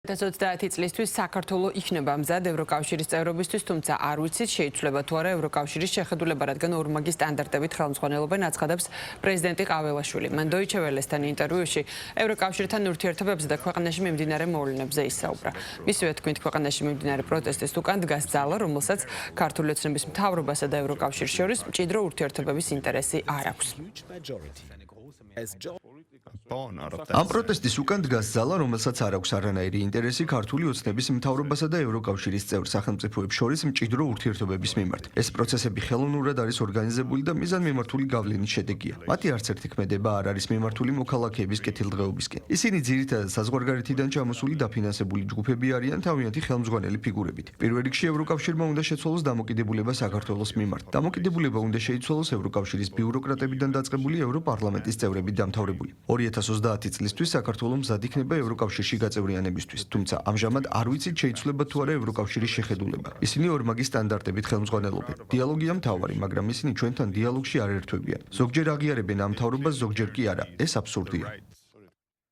2030 წლისთვის საქართველო იქნება მზად ევროკავშირის წევრობისთვის, თუმცა არ ვიცით შეიცვლება თუ არა ევროკავშირის შეხედულება, რადგან ორმაგი სტანდარტებით ხელმძღვანელობენ, აცხადებს პრეზიდენტი ყაველაშვილი. მან Deutsche Welle-სთან ინტერვიუში ევროკავშირთან ურთიერთობებზე და ქვეყანაში მიმდინარე მოვლენებზე ისაუბრა. მისივე თქმით, ქვეყანაში მიმდინარე პროტესტის უკან დგას ძალა, რომელსაც ქართული ოცნების მთავრობასა და ევროკავშირს შორის მჭიდრო ურთიერთობების ინტერესი არ აქვს. Ამ პროტესტის უკან დგას ძალა, რომელსაც არ აქვს არანაირი ინტერესი ქართული ოცნების მთავრობასა და ევროკავშირის წევრ სახელმწიფოებს შორის მჭიდრო ურთიერთობების მიმართ. ეს პროცესები ხელოვნურად არის ორგანიზებული და მიზანმიმართული გავლენის შედეგია. მათი არც ერთი ქმედება არ არის მიმართული მოქალაქეების კეთილდღეობისკენ. ისინი ძირითადად საზღვარგარეთიდან ჩამოსული დაფინანსებული ჯგუფები არიან თავიანთი ხელმძღვანელი ფიგურებით. პირველ რიგში ევროკავშირმა უნდა შეცვალოს დამოკიდებულება საქართველოს მიმართ. დამოკიდებულება უნდა შეიცვალოს ევროკავშირის ბიუროკრატებიდან დაწყებული ევროპარლამენტის წევრებით დამთავრებული. 2030 წლისთვის საქართველო მზად იქნება ევროკავშირში გაწევრიანებისთვის, თუმცა ამჟამად არ ვიცით შეიცვლება თუ არა ევროკავშირის შეხედულება. ისინი ორმაგი სტანდარტებით ხელმძღვანელობენ. დიალოგია მთავარი, მაგრამ ისინი ჩვენთან დიალოგში არ ერთვებიან. ზოგჯერ აღიარებენ ამ მთავრობას, ზოგჯერ კი არა. ეს აბსურდია.